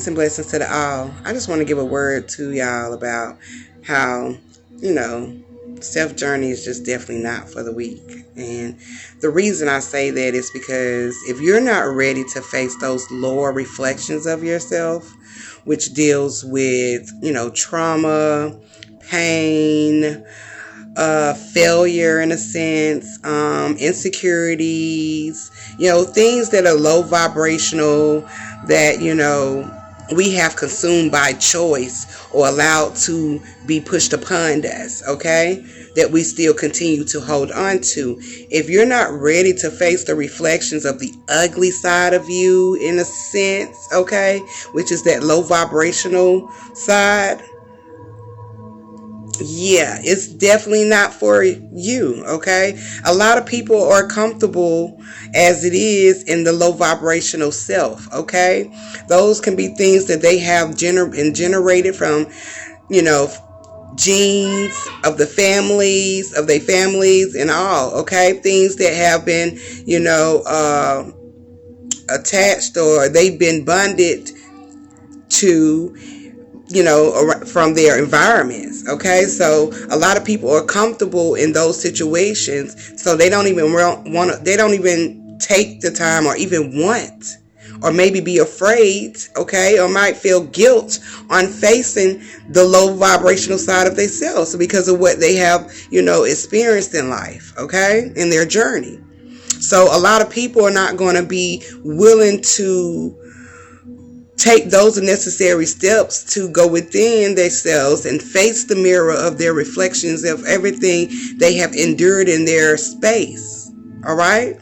Peace and blessings to the all. I just want to give a word to y'all about how, self-journey is just definitely not for the weak. And the reason I say that is because if you're not ready to face those lower reflections of yourself, which deals with, trauma, pain, failure in a sense, insecurities, things that are low vibrational that, we have consumed by choice or allowed to be pushed upon us, okay? That we still continue to hold on to. If you're not ready to face the reflections of the ugly side of you in a sense, okay, which is that low vibrational side, yeah, it's definitely not for you, okay? A lot of people are comfortable as it is in the low vibrational self, okay? Those can be things that they have generated from, genes of their families and all, okay? Things that have been, attached or they've been bonded to, from their environments, okay? So a lot of people are comfortable in those situations, so they don't even they don't even take the time or even want, or maybe be afraid, okay, or might feel guilt on facing the low vibrational side of themselves because of what they have, experienced in life, okay, in their journey. So a lot of people are not going to be willing to take those necessary steps to go within themselves and face the mirror of their reflections of everything they have endured in their space. All right?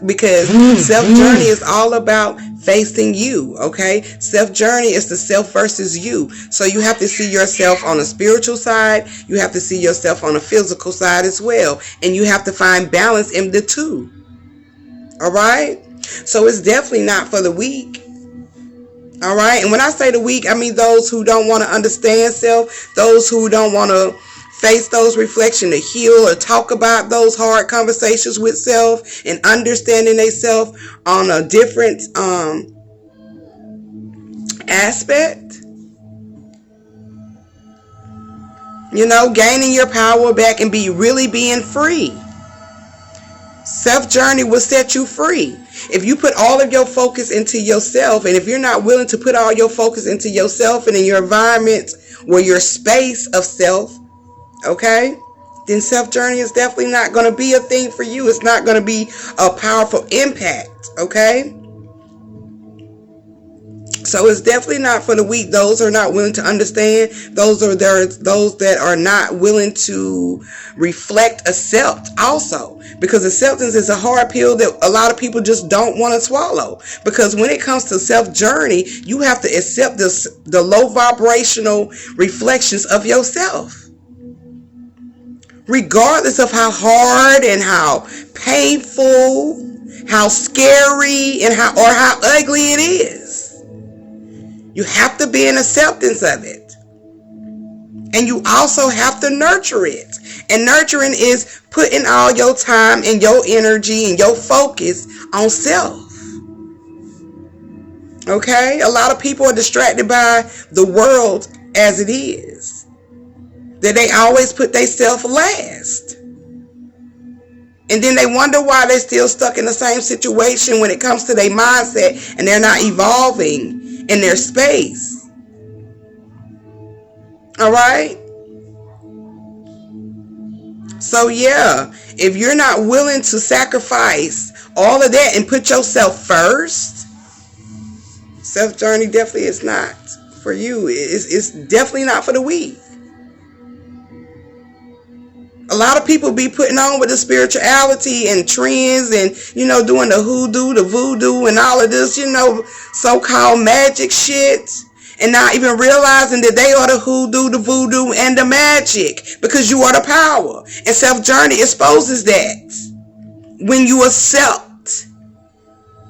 Because self-journey is all about facing you, okay? Self-journey is the self versus you. So you have to see yourself on a spiritual side. You have to see yourself on a physical side as well. And you have to find balance in the two. All right? So it's definitely not for the weak. All right. And when I say the weak, I mean those who don't want to understand self, those who don't want to face those reflections, to heal or talk about those hard conversations with self and understanding themselves on a different aspect. Gaining your power back and really being free. Self-journey will set you free. If you put all of your focus into yourself, and if you're not willing to put all your focus into yourself and in your environment or your space of self, okay, then self-journey is definitely not going to be a thing for you. It's not going to be a powerful impact, okay? So it's definitely not for the weak. Those are not willing to understand. Those that are not willing to reflect, accept also. Because acceptance is a hard pill that a lot of people just don't want to swallow. Because when it comes to self-journey, you have to accept the low vibrational reflections of yourself. Regardless of how hard and how painful, how scary, and how ugly it is. You have to be in acceptance of it. And you also have to nurture it. And nurturing is putting all your time and your energy and your focus on self. Okay? A lot of people are distracted by the world as it is. That they always put themselves last. And then they wonder why they're still stuck in the same situation when it comes to their mindset and they're not evolving in their space. All right? So yeah, if you're not willing to sacrifice all of that and put yourself first, self-journey definitely is not for you. It's definitely not for the weak. A lot of people be putting on with the spirituality and trends and, doing the hoodoo, the voodoo and all of this, so-called magic shit. And not even realizing that they are the hoodoo, the voodoo, and the magic. Because you are the power. And self-journey exposes that. When you accept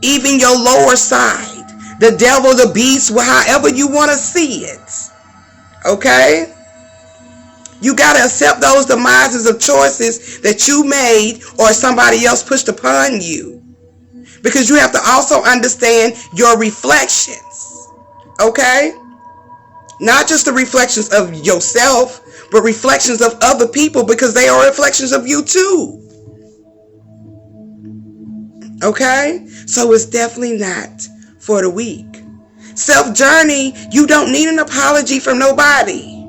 even your lower side, the devil, the beast, however you want to see it. Okay? You got to accept those demises of choices that you made or somebody else pushed upon you. Because you have to also understand your reflections. Okay? Not just the reflections of yourself, but reflections of other people, because they are reflections of you too. Okay? So it's definitely not for the weak. Self-journey, you don't need an apology from nobody.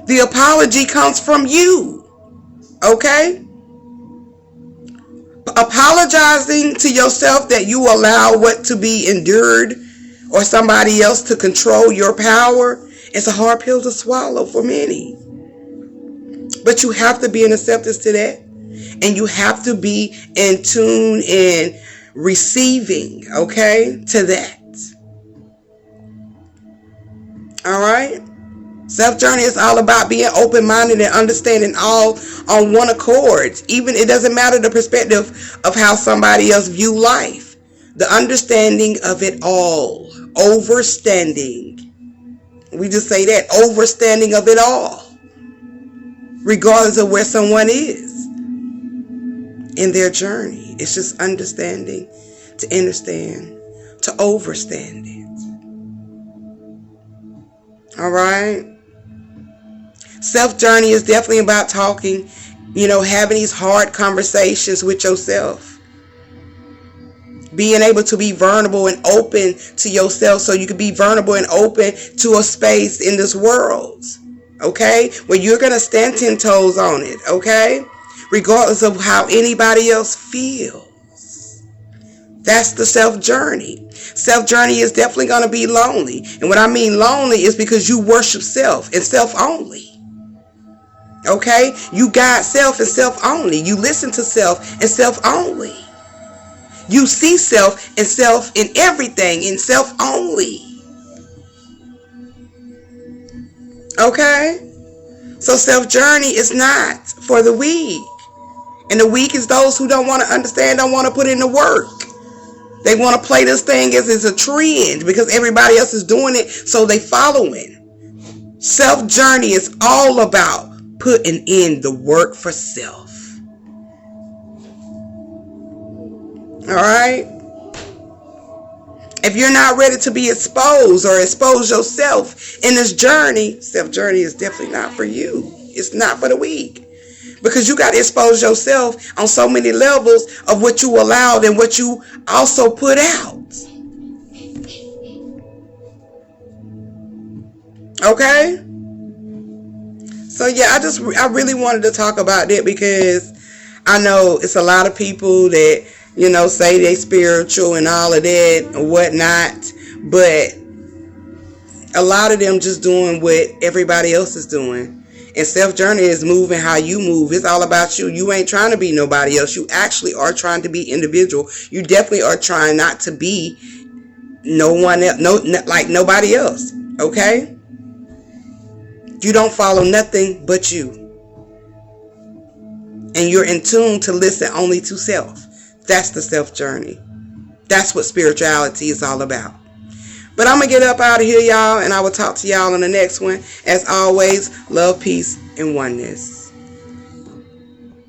The apology comes from you. Okay? Apologizing to yourself that you allow what to be endured or somebody else to control your power is a hard pill to swallow for many. But you have to be in acceptance to that. And you have to be in tune and receiving, okay, to that. All right? Self-journey is all about being open-minded and understanding all on one accord. Even it doesn't matter the perspective of how somebody else view life. The understanding of it all. Overstanding. We just say that. Overstanding of it all. Regardless of where someone is in their journey. It's just understanding to understand, to overstand it. All right? Self-journey is definitely about talking, having these hard conversations with yourself. Being able to be vulnerable and open to yourself so you can be vulnerable and open to a space in this world. Okay? Where you're going to stand 10 toes on it. Okay? Regardless of how anybody else feels. That's the self-journey. Self-journey is definitely going to be lonely. And what I mean lonely is because you worship self and self only. Okay? You guide self and self only. You listen to self and self only. You see self and self in everything and self only. Okay? So self-journey is not for the weak. And the weak is those who don't want to understand, don't want to put in the work. They want to play this thing as it's a trend because everybody else is doing it, so they following. Self-journey is all about putting in the work for self. All right? If you're not ready to be exposed or expose yourself in this journey, self-journey is definitely not for you. It's not for the weak. Because you got to expose yourself on so many levels of what you allowed and what you also put out. Okay? So yeah, I really wanted to talk about that because I know it's a lot of people that, say they spiritual and all of that and whatnot. But a lot of them just doing what everybody else is doing. And self-journey is moving how you move. It's all about you. You ain't trying to be nobody else. You actually are trying to be individual. You definitely are trying not to be no one else, like nobody else. Okay? You don't follow nothing but you. And you're in tune to listen only to self. That's the self-journey. That's what spirituality is all about. But I'm going to get up out of here, y'all, and I will talk to y'all on the next one. As always, love, peace, and oneness.